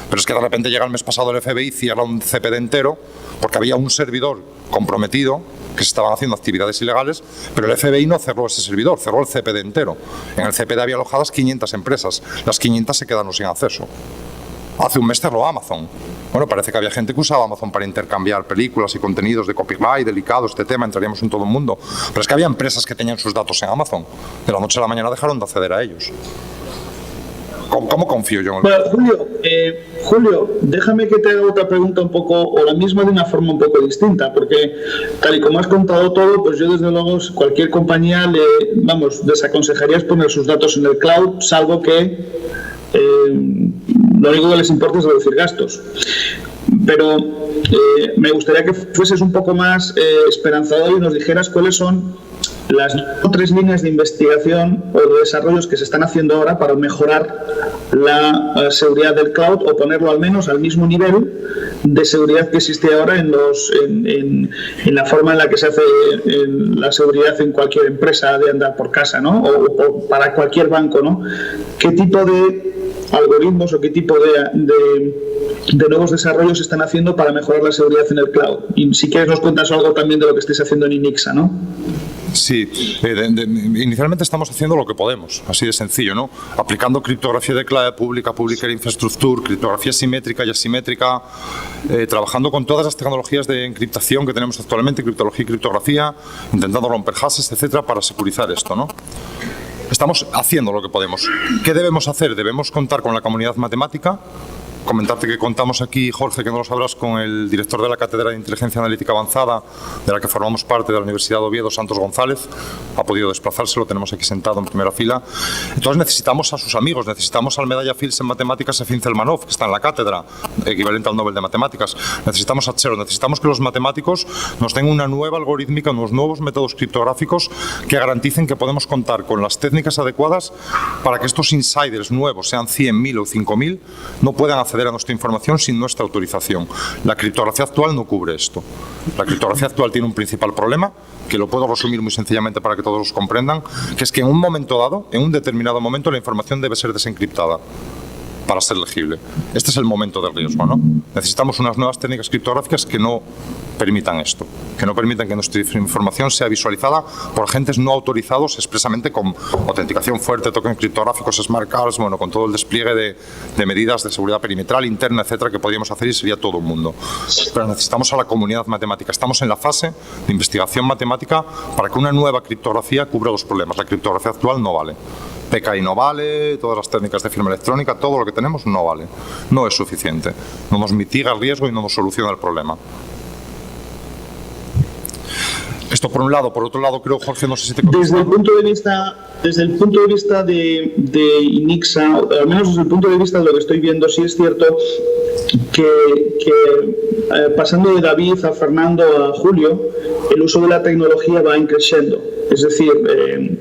Pero es que de repente llega el mes pasado el FBI, cierra un CPD entero porque había un servidor comprometido, que se estaban haciendo actividades ilegales, pero el FBI no cerró ese servidor, cerró el CPD entero. En el CPD había alojadas 500 empresas, las 500 se quedaron sin acceso. Hace un mes cerró Amazon. Bueno, parece que había gente que usaba Amazon para intercambiar películas y contenidos de copyright, delicado este tema, entraríamos en todo el mundo. Pero es que había empresas que tenían sus datos en Amazon. De la noche a la mañana dejaron de acceder a ellos. ¿Cómo confío yo en el... Bueno, Julio, déjame que te haga otra pregunta un poco, o la misma de una forma un poco distinta, porque tal y como has contado todo, pues yo desde luego cualquier compañía desaconsejaría es poner sus datos en el cloud, salvo que lo único que les importa es reducir gastos. Pero me gustaría que fueses un poco más esperanzador y nos dijeras cuáles son las 3 líneas de investigación o de desarrollos que se están haciendo ahora para mejorar la seguridad del cloud o ponerlo al menos al mismo nivel de seguridad que existe ahora en la forma en la que se hace la seguridad en cualquier empresa de andar por casa, ¿no? O para cualquier banco, ¿no? ¿Qué tipo de algoritmos o qué tipo de nuevos desarrollos se están haciendo para mejorar la seguridad en el cloud? Y si quieres nos cuentas algo también de lo que estáis haciendo en Inixa, ¿no? Sí, inicialmente estamos haciendo lo que podemos, así de sencillo, ¿no? Aplicando criptografía de clave pública, Public Infrastructure, criptografía simétrica y asimétrica, trabajando con todas las tecnologías de encriptación que tenemos actualmente, criptología y criptografía, intentando romper hashes, etcétera, para securizar esto, ¿no? estamos haciendo lo que podemos. ¿Qué debemos hacer? Debemos contar con la comunidad matemática. Comentarte que contamos aquí, Jorge, que no lo sabrás, con el director de la Cátedra de Inteligencia Analítica Avanzada, de la que formamos parte de la Universidad de Oviedo, Santos González. Ha podido desplazarse, lo tenemos aquí sentado en primera fila. Entonces necesitamos a sus amigos, necesitamos al medalla Fields en matemáticas Efim Zelmanov, que está en la cátedra, equivalente al Nobel de Matemáticas. Necesitamos a Chero, necesitamos que los matemáticos nos den una nueva algorítmica, unos nuevos métodos criptográficos que garanticen que podemos contar con las técnicas adecuadas para que estos insiders nuevos, sean 100.000 o 5.000, no puedan acceder a nuestra información sin nuestra autorización. La criptografía actual no cubre esto. La criptografía actual tiene un principal problema, que lo puedo resumir muy sencillamente para que todos los comprendan, que es que en un momento dado, en un determinado momento, la información debe ser desencriptada para ser legible. Este es el momento del riesgo, ¿no? Necesitamos unas nuevas técnicas criptográficas que no permitan esto, que no permitan que nuestra información sea visualizada por agentes no autorizados expresamente con autenticación fuerte, tokens criptográficos, smart cards, bueno, con todo el despliegue de medidas de seguridad perimetral, interna, etcétera, que podríamos hacer y sería todo el mundo. Pero necesitamos a la comunidad matemática. Estamos en la fase de investigación matemática para que una nueva criptografía cubra los problemas. La criptografía actual no vale. PKI no vale, todas las técnicas de firma electrónica, todo lo que tenemos no vale. No es suficiente. No nos mitiga el riesgo y no nos soluciona el problema. Esto por un lado. Por otro lado, creo, Jorge, no sé si te contestas. Desde el punto de vista de INIXA, al menos desde el punto de vista de lo que estoy viendo, sí es cierto que pasando de David a Fernando a Julio, el uso de la tecnología va creciendo. Es decir,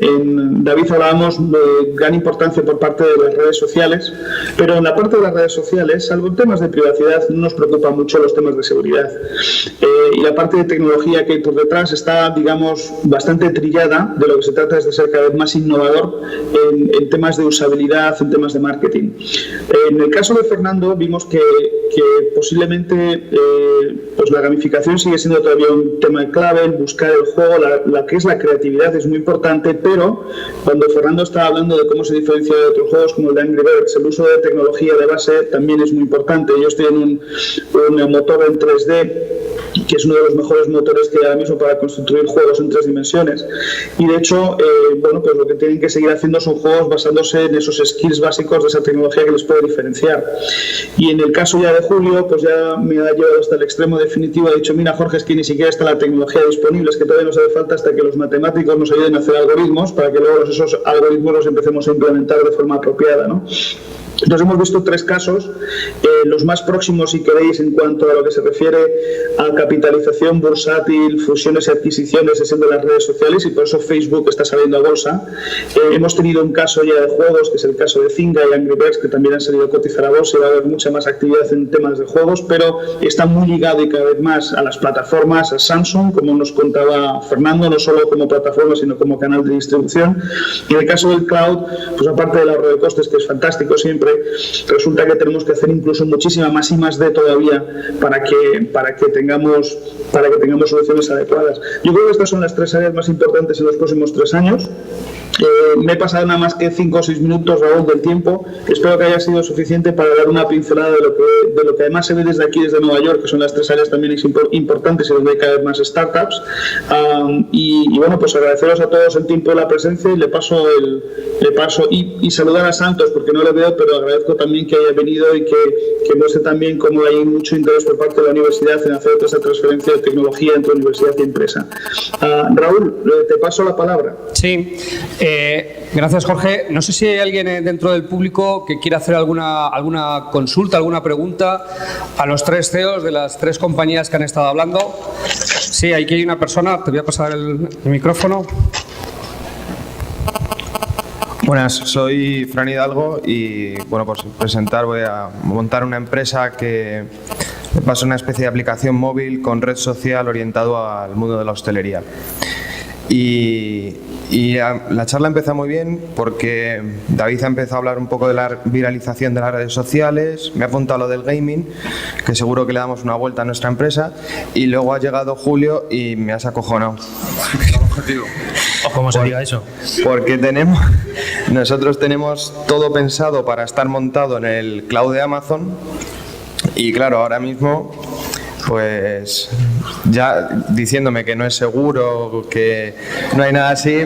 en David hablábamos de gran importancia por parte de las redes sociales, pero en la parte de las redes sociales, salvo en temas de privacidad, no nos preocupan mucho los temas de seguridad. Y la parte de tecnología que hay por detrás está, digamos, bastante trillada. De lo que se trata es de ser cada vez más innovador en temas de usabilidad, en temas de marketing. En el caso de Fernando vimos que posiblemente pues la gamificación sigue siendo todavía un tema clave, el buscar el juego, la que es la creatividad es muy importante, pero cuando Fernando estaba hablando de cómo se diferencia de otros juegos como el de Angry Birds, el uso de tecnología de base también es muy importante. Yo estoy en un motor en 3D, que es uno de los mejores motores que hay ahora mismo para construir juegos en 3 dimensiones. Y de hecho, bueno, pues lo que tienen que seguir haciendo son juegos basándose en esos skills básicos de esa tecnología que les puede diferenciar. Y en el caso ya de Julio, pues ya me ha llevado hasta el extremo definitivo. Ha dicho, mira, Jorge, es que ni siquiera está la tecnología disponible, es que todavía nos hace falta hasta que los matemáticos nos ayuden a hacer algoritmos para que luego esos algoritmos los empecemos a implementar de forma apropiada, ¿no? Entonces hemos visto 3 casos, los más próximos, si queréis, en cuanto a lo que se refiere a capitalización bursátil, fusiones y adquisiciones, es el de las redes sociales, y por eso Facebook está saliendo a bolsa. Hemos tenido un caso ya de juegos, que es el caso de Zynga y Angry Birds, que también han salido a cotizar a bolsa, y va a haber mucha más actividad en temas de juegos, pero está muy ligado y cada vez más a las plataformas, a Samsung, como nos contaba Fernando, no solo como plataforma, sino como canal de distribución. Y en el caso del cloud, pues aparte del ahorro de costes, que es fantástico siempre, resulta que tenemos que hacer incluso muchísima más I+D todavía para que tengamos soluciones adecuadas. Yo creo que estas son las 3 áreas más importantes en los próximos 3 años. Me he pasado nada más que 5 o 6 minutos, Raúl, del tiempo. Espero que haya sido suficiente para dar una pincelada de lo que además se ve desde aquí, desde Nueva York, que son las 3 áreas también importantes y donde hay cada vez más startups. Y bueno, pues agradeceros a todos el tiempo de la presencia y le paso y saludar a Santos, porque no le veo, pero agradezco también que haya venido y que muestre también cómo hay mucho interés por parte de la universidad en hacer toda esa transferencia de tecnología entre universidad y empresa. Raúl, te paso la palabra. Sí. Gracias, Jorge. No sé si hay alguien dentro del público que quiera hacer alguna consulta, alguna pregunta a los 3 CEOs de las 3 compañías que han estado hablando. Sí, aquí hay una persona. Te voy a pasar el micrófono. Buenas, soy Fran Hidalgo y bueno, pues presentar, voy a montar una empresa que pasa una especie de aplicación móvil con red social orientado al mundo de la hostelería. Y la charla empezó muy bien porque David ha empezado a hablar un poco de la viralización de las redes sociales, me ha apuntado lo del gaming, que seguro que le damos una vuelta a nuestra empresa, y luego ha llegado Julio y me has acojonado. ¿Cómo se diga eso? Porque nosotros tenemos todo pensado para estar montado en el cloud de Amazon y claro, ahora mismo pues ya diciéndome que no es seguro, que no hay nada así,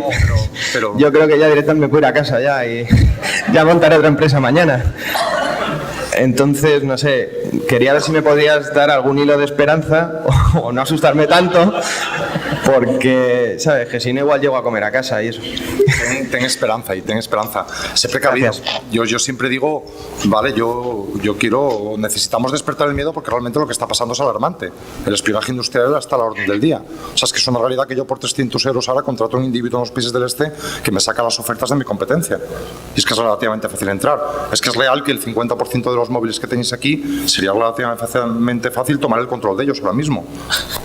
pero yo creo que ya directamente me puedo ir a casa ya y ya montaré otra empresa mañana. Entonces, no sé, quería ver si me podías dar algún hilo de esperanza o no asustarme tanto, porque, ¿sabes? Que si no, igual llego a comer a casa y eso. Ten esperanza y ten esperanza. Sé precavido. Yo siempre digo, vale, yo necesitamos despertar el miedo porque realmente lo que está pasando es alarmante. El espionaje industrial está a la orden del día. O sea, es que es una realidad que yo por 300 euros ahora contrato a un individuo en los países del este que me saca las ofertas de mi competencia. Y es que es relativamente fácil entrar. Es que es real que el 50% de los móviles que tenéis aquí sería relativamente fácil tomar el control de ellos ahora mismo.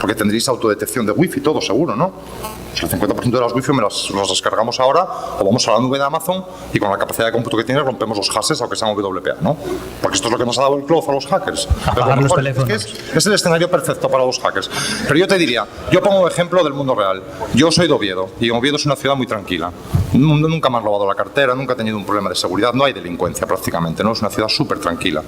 Porque tendréis autodetección de wifi, todo seguro, ¿no? El 50% de las wifi las descargamos ahora o vamos a la nube de Amazon y con la capacidad de cómputo que tiene rompemos los hashes aunque sean WPA, ¿no? Porque esto es lo que nos ha dado el cloud a los hackers. Apagar los teléfonos. Es el escenario perfecto para los hackers. Pero yo te diría, yo pongo ejemplo del mundo real. Yo soy de Oviedo y Oviedo es una ciudad muy tranquila. Nunca me han robado la cartera, nunca he tenido un problema de seguridad, no hay delincuencia prácticamente, ¿no? Es una ciudad súper tranquila.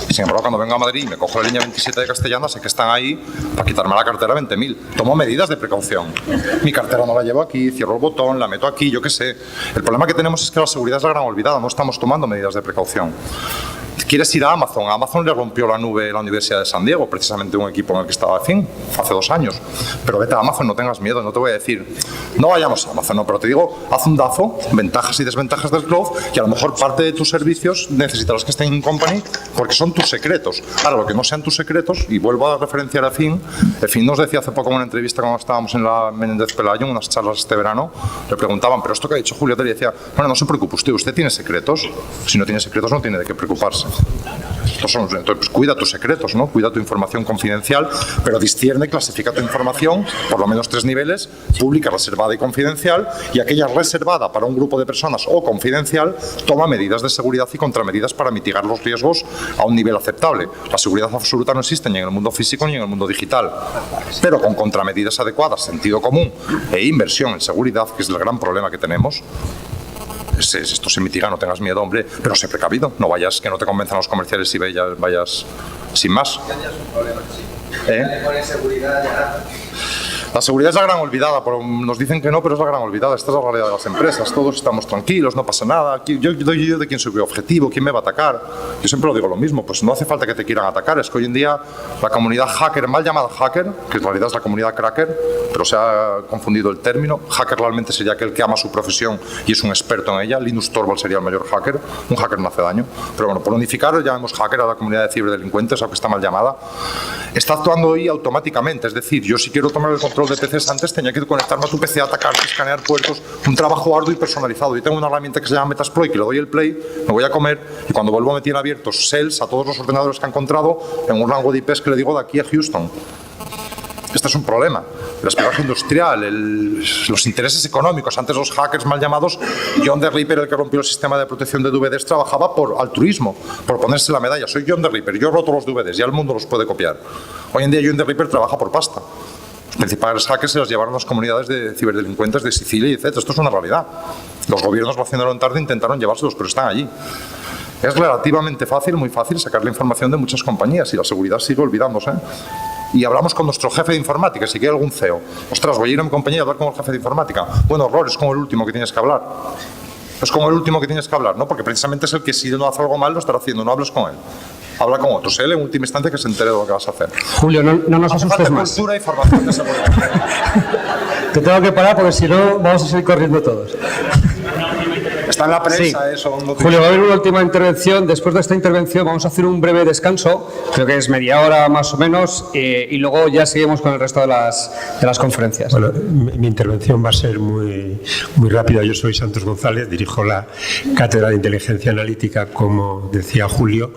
Y sin embargo, cuando vengo a Madrid y me cojo la línea 27 de Castellana, sé que están ahí para quitarme la cartera 20.000. Tomo medidas de precaución. Mi cartera no la llevo aquí, cierro el botón, la meto aquí, yo qué sé. El problema que tenemos es que la seguridad es la gran olvidada, no estamos tomando medidas de precaución. ¿Quieres ir a Amazon? A Amazon le rompió la nube la Universidad de San Diego, precisamente un equipo en el que estaba hace 2 años. Pero vete a Amazon, no tengas miedo, no te voy a decir, no vayamos a Amazon, no, pero te digo, haz un DAFO, ventajas y desventajas del cloud, y a lo mejor parte de tus servicios necesitarás que estén en company porque son tus secretos. Ahora, lo que no sean tus secretos, y vuelvo a referenciar a Fin, Fin nos decía hace poco en una entrevista cuando estábamos en la Menéndez Pelayo, en unas charlas este verano, le preguntaban, pero esto que ha dicho Julio, te decía, bueno, no se preocupe usted tiene secretos, si no tiene secretos no tiene de qué preocuparse. Entonces, pues cuida tus secretos, ¿no? Cuida tu información confidencial, pero discierne, clasifica tu información por lo menos 3 niveles: pública, reservada y confidencial, y aquella reservada para un grupo de personas o confidencial toma medidas de seguridad y contramedidas para mitigar los riesgos a un nivel aceptable. La seguridad absoluta no existe ni en el mundo físico ni en el mundo digital, pero con contramedidas adecuadas, sentido común e inversión en seguridad, que es el gran problema que tenemos. Esto se mitiga, no tengas miedo, hombre, pero sé precavido, no vayas, que no te convenzan los comerciales y vayas sin más. La seguridad es la gran olvidada, nos dicen que no, pero es la gran olvidada. Esta es la realidad de las empresas, todos estamos tranquilos, no pasa nada. Yo de quién soy mi objetivo, quién me va a atacar. Yo siempre lo digo lo mismo, pues no hace falta que te quieran atacar, es que hoy en día la comunidad hacker, mal llamada hacker, que en realidad es la comunidad cracker, pero se ha confundido el término. Hacker realmente sería aquel que ama su profesión y es un experto en ella. Linus Torvalds sería el mayor hacker. Un hacker no hace daño, pero bueno, por unificar llamemos hacker a la comunidad de ciberdelincuentes, aunque está mal llamada. Está actuando hoy automáticamente, es decir, yo si quiero tomar el control de PCs antes tenía que conectarme a tu PC, atacarte, escanear puertos, un trabajo arduo y personalizado. Yo tengo una herramienta que se llama Metasploit, que le doy el play, me voy a comer y cuando vuelvo me tiene abiertos shells a todos los ordenadores que ha encontrado en un rango de IPs que le digo de aquí a Houston. Este es un problema. El espionaje industrial, los intereses económicos. Antes los hackers mal llamados, John the Ripper, el que rompió el sistema de protección de DVDs, trabajaba por altruismo, por ponerse la medalla. Soy John the Ripper, yo roto los DVDs, ya el mundo los puede copiar. Hoy en día John the Ripper trabaja por pasta. Los principales hackers se los llevaron las comunidades de ciberdelincuentes de Sicilia y etc. Esto es una realidad. Los gobiernos lo hicieron tarde, intentaron llevárselos, pero están allí. Es relativamente fácil, muy fácil, sacar la información de muchas compañías y la seguridad sigue olvidándose. Y hablamos con nuestro jefe de informática, si quiere algún CEO. Ostras, voy a ir a mi compañía a hablar con el jefe de informática. Bueno, horror, es como el último que tienes que hablar. Es como el último que tienes que hablar, ¿no? Porque precisamente es el que si no hace algo mal lo estará haciendo, no hables con él. Habla con otros, él en última instancia que se entere de lo que vas a hacer. Julio, no nos asustes más. Cultura y formación de seguridad. Te tengo que parar porque si no vamos a seguir corriendo todos. Está en la prensa sí. Eso. No Julio, va a haber una última intervención. Después de esta intervención vamos a hacer un breve descanso, creo que es media hora más o menos, y luego ya seguimos con el resto de las conferencias. Bueno, mi intervención va a ser muy rápida. Yo soy Santos González, dirijo la Cátedra de Inteligencia Analítica, como decía Julio,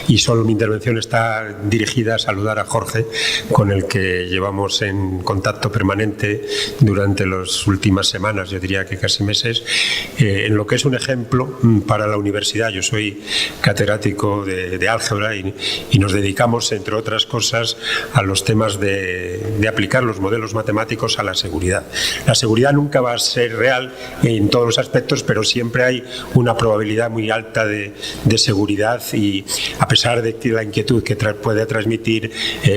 y solo mi intervención está dirigida a saludar a Jorge, con el que llevamos en contacto permanente durante las últimas semanas, yo diría que casi meses, en lo que es es un ejemplo para la universidad. Yo soy catedrático de álgebra y nos dedicamos, entre otras cosas, a los temas de aplicar los modelos matemáticos a la seguridad. La seguridad nunca va a ser real en todos los aspectos, pero siempre hay una probabilidad muy alta de seguridad, y a pesar de que la inquietud que puede transmitir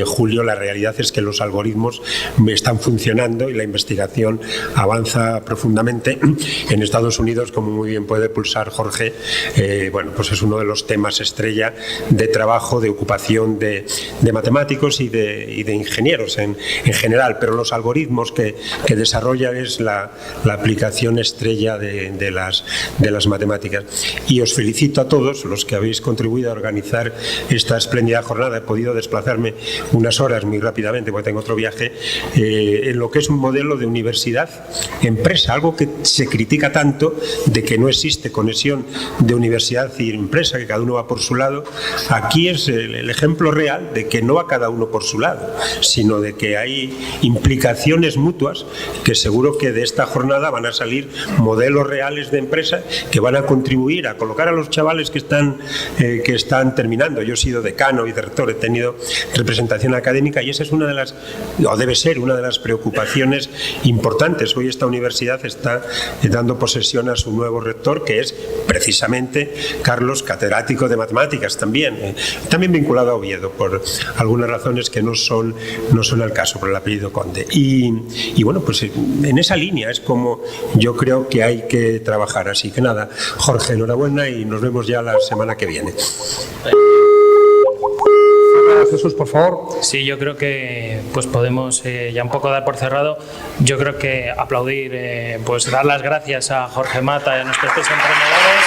Julio, la realidad es que los algoritmos están funcionando y la investigación avanza profundamente. En Estados Unidos, como muy bien puede pulsar Jorge, bueno, pues es uno de los temas estrella de trabajo, de ocupación de matemáticos y de ingenieros en general, pero los algoritmos que desarrollan es la aplicación estrella de las matemáticas. Y os felicito a todos los que habéis contribuido a organizar esta espléndida jornada. He podido desplazarme unas horas muy rápidamente porque tengo otro viaje, en lo que es un modelo de universidad-empresa, algo que se critica tanto, de que no existe conexión de universidad y empresa, que cada uno va por su lado. Aquí es el ejemplo real de que no va cada uno por su lado, sino de que hay implicaciones mutuas, que seguro que de esta jornada van a salir modelos reales de empresa que van a contribuir a colocar a los chavales que están terminando. Yo he sido decano y rector, he tenido representación académica, y esa es una de las, o debe ser una de las preocupaciones importantes. Hoy esta universidad está dando posesión a su nuevo rector, que es precisamente Carlos, catedrático de matemáticas también vinculado a Oviedo por algunas razones que no son al caso, por el apellido Conde. Y bueno, pues en esa línea es como yo creo que hay que trabajar. Así que nada, Jorge, enhorabuena y nos vemos ya la semana que viene. Jesús, por favor. Sí, yo creo que pues podemos ya un poco dar por cerrado. Yo creo que aplaudir, pues dar las gracias a Jorge Mata y a nuestros tres emprendedores.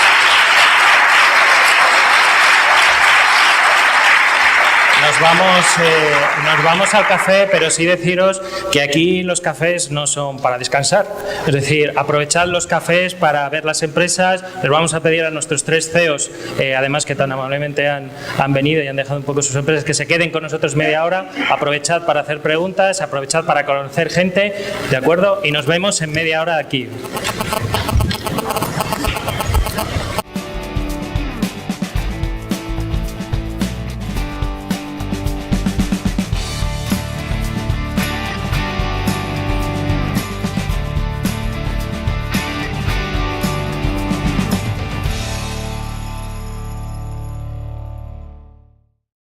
Nos vamos al café, pero sí deciros que aquí los cafés no son para descansar. Es decir, aprovechad los cafés para ver las empresas. Les vamos a pedir a nuestros tres CEOs, además que tan amablemente han venido y han dejado un poco sus empresas, que se queden con nosotros media hora. Aprovechad para hacer preguntas, aprovechad para conocer gente, ¿de acuerdo? Y nos vemos en media hora aquí.